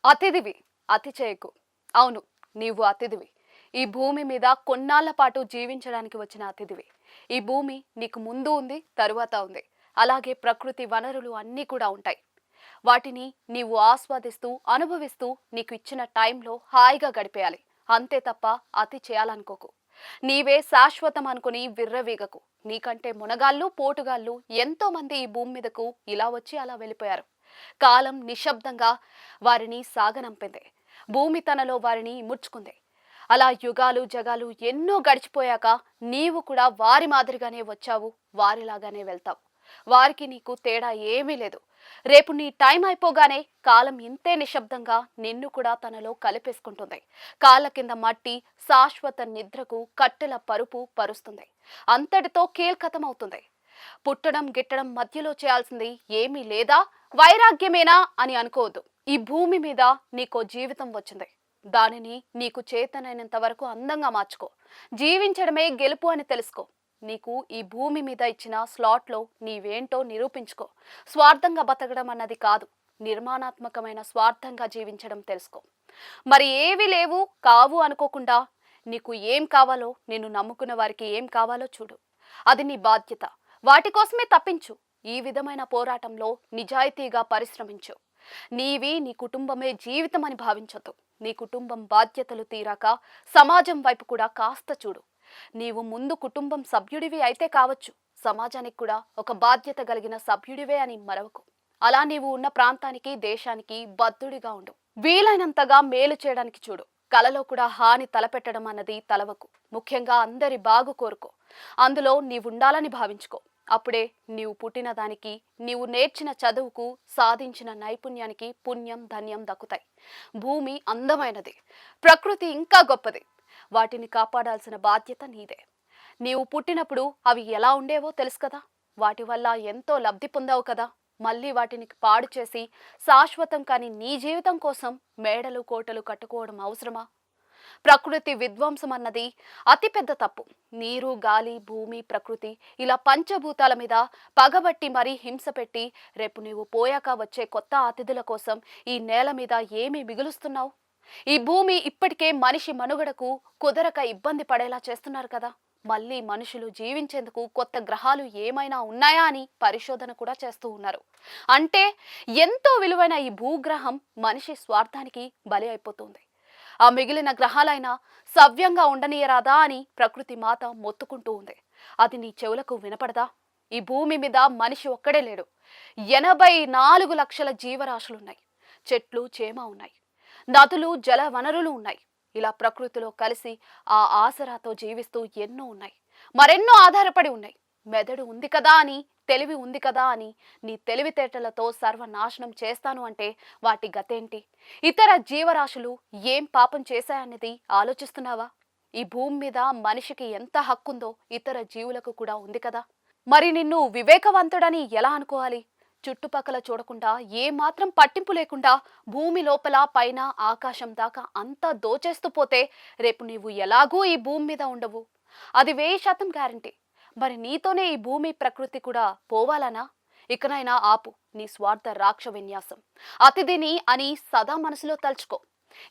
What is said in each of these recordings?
అతిథివి అతి చేయకు. అవును, నీవు అతిథివి. ఈ భూమి మీద కొన్నాళ్ల పాటు జీవించడానికి వచ్చిన అతిథివి. ఈ భూమి నీకు ముందు ఉంది, తరువాత ఉంది. అలాగే ప్రకృతి వనరులు అన్నీ కూడా ఉంటాయి. వాటిని నీవు ఆస్వాదిస్తూ అనుభవిస్తూ నీకు ఇచ్చిన టైంలో హాయిగా గడిపేయాలి. అంతే తప్ప అతి చేయాలనుకోకు. నీవే శాశ్వతం అనుకుని విర్రవీగకు. నీకంటే మునగాళ్ళు పోటుగాళ్ళు ఎంతో మంది ఈ భూమి మీదకు ఇలా వచ్చి అలా వెళ్ళిపోయారు. కాలం నిశ్శబ్దంగా వారిని సాగనంపింది. భూమి తనలో వారిని ఇముడ్చుకుంది. అలా యుగాలు జగాలు ఎన్నో గడిచిపోయాక నీవు కూడా వారి మాదిరిగానే వచ్చావు, వారిలాగానే వెళ్తావు. వారికి నీకు తేడా ఏమీ లేదు. రేపు నీ టైం అయిపోగానే కాలం ఇంతే నిశ్శబ్దంగా నిన్ను కూడా తనలో కలిపేసుకుంటుంది. కాళ్ళ కింద మట్టి శాశ్వత నిద్రకు కట్టెల పరుపు పరుస్తుంది. అంతటితో కీల్కతమవుతుంది. పుట్టడం గిట్టడం మధ్యలో చేయాల్సింది ఏమీ లేదా, వైరాగ్యమేనా అని అనుకోవద్దు. ఈ భూమి మీద నీకో జీవితం వచ్చింది. దానిని నీకు చేతనైనంత వరకు అందంగా మార్చుకో. జీవించడమే గెలుపు అని తెలుసుకో. నీకు ఈ భూమి మీద ఇచ్చిన స్లాట్లో నీవేంటో నిరూపించుకో. స్వార్థంగా బతకడం అన్నది కాదు, నిర్మాణాత్మకమైన స్వార్థంగా జీవించడం తెలుసుకో. మరి ఏవి లేవు కావు అనుకోకుండా నీకు ఏం కావాలో, నిన్ను నమ్ముకున్న వారికి ఏం కావాలో చూడు. అది నీ బాధ్యత. వాటి కోసమే తప్పించు. ఈ విధమైన పోరాటంలో నిజాయితీగా పరిశ్రమించు. నీవి నీ కుటుంబమే జీవితం అని భావించొద్దు. నీ కుటుంబం బాధ్యతలు తీరాక సమాజం వైపు కూడా కాస్త చూడు. నీవు ముందు కుటుంబం సభ్యుడివి అయితే కావచ్చు, సమాజానికి కూడా ఒక బాధ్యత కలిగిన సభ్యుడివే అని మరవకు. అలా నీవు ఉన్న ప్రాంతానికి దేశానికి బద్ధుడిగా ఉండు. వీలైనంతగా మేలు చేయడానికి చూడు. కలలో కూడా హాని తలపెట్టడం అన్నది తలవకు. ముఖ్యంగా అందరి బాగు కోరుకో. అందులో నీవుండాలని భావించుకో. అప్పుడే నీవు పుట్టిన దానికి, నీవు నేర్చిన చదువుకు, సాధించిన నైపుణ్యానికి పుణ్యం ధన్యం దక్కుతాయి. భూమి అందమైనది, ప్రకృతి ఇంకా గొప్పది. వాటిని కాపాడాల్సిన బాధ్యత నీదే. నీవు పుట్టినప్పుడు అవి ఎలా ఉండేవో తెలుసు కదా. వాటి వల్ల ఎంతో లబ్ధి పొందావు కదా. మళ్ళీ వాటిని పాడు చేసి శాశ్వతం కాని నీ జీవితం కోసం మేడలు కోటలు కట్టుకోవడం అవసరమా? ప్రకృతి విధ్వంసం అన్నది అతిపెద్ద తప్పు. నీరు గాలి భూమి ప్రకృతి ఇలా పంచభూతాల మీద పగబట్టి మరీ హింస పెట్టి రేపు నీవు పోయాక వచ్చే కొత్త అతిథుల కోసం ఈ నేల మీద ఏమి మిగులుస్తున్నావు? ఈ భూమి ఇప్పటికే మనిషి మనుగడకు కుదరక ఇబ్బంది పడేలా చేస్తున్నారు కదా. మళ్ళీ మనుషులు జీవించేందుకు కొత్త గ్రహాలు ఏమైనా ఉన్నాయా అని పరిశోధన కూడా చేస్తూ ఉన్నారు. అంటే ఎంతో విలువైన ఈ భూగ్రహం మనిషి స్వార్థానికి బలి అయిపోతుంది. ఆ మిగిలిన గ్రహాలైనా సవ్యంగా ఉండనీయరాదా అని ప్రకృతి మాత మొత్తుకుంటూ ఉంది. అది నీ చెవులకు వినపడదా? ఈ భూమి మీద మనిషి ఒక్కడే లేడు. 84 లక్షల జీవరాశులున్నాయి. చెట్లు చేమ ఉన్నాయి. నదులు జల వనరులు ఉన్నాయి. ఇలా ప్రకృతిలో కలిసి ఆ ఆసరాతో జీవిస్తూ ఎన్నో ఉన్నాయి. మరెన్నో ఆధారపడి ఉన్నాయి. మెదడు ఉంది కదా అని, తెలివి ఉంది కదా అని నీ తెలివితేటలతో సర్వనాశనం చేస్తాను అంటే వాటి గతేంటి? ఇతర జీవరాశులు ఏం పాపం చేశాయన్నది ఆలోచిస్తున్నావా? ఈ భూమి మీద మనిషికి ఎంత హక్కుందో ఇతర జీవులకు కూడా ఉంది కదా. మరి నిన్ను వివేకవంతుడని ఎలా అనుకోవాలి? చుట్టుపక్కల చూడకుండా ఏ మాత్రం పట్టింపు లేకుండా భూమి లోపల పైన ఆకాశం దాకా అంతా దోచేస్తూ పోతే రేపు నీవు ఎలాగూ ఈ భూమి మీద ఉండవు. అది 1000% గ్యారంటీ. మరి నీతోనే ఈ భూమి ప్రకృతి కూడా పోవాలనా? ఇకనైనా ఆపు నీ స్వార్థ రాక్ష విన్యాసం. అతిథిని అని సదా మనసులో తలుచుకో.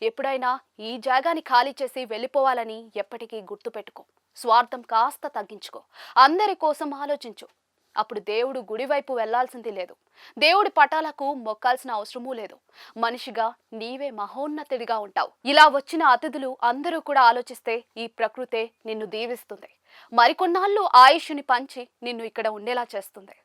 ఎప్పుడైనా ఈ జాగాని ఖాళీ చేసి వెళ్ళిపోవాలని ఎప్పటికీ గుర్తుపెట్టుకో. స్వార్థం కాస్త తగ్గించుకో. అందరి కోసం ఆలోచించు. అప్పుడు దేవుడు గుడివైపు వెళ్లాల్సింది లేదు. దేవుడి పటాలకు మొక్కాల్సిన అవసరమూ లేదు. మనిషిగా నీవే మహోన్నతుడిగా ఉంటావు. ఇలా వచ్చిన అతిథులు అందరూ కూడా ఆలోచిస్తే ఈ ప్రకృతే నిన్ను దీవిస్తుంది. మరికొన్నాళ్ళు ఆయుష్ని పంచి నిన్ను ఇక్కడ ఉండేలా చేస్తుంది.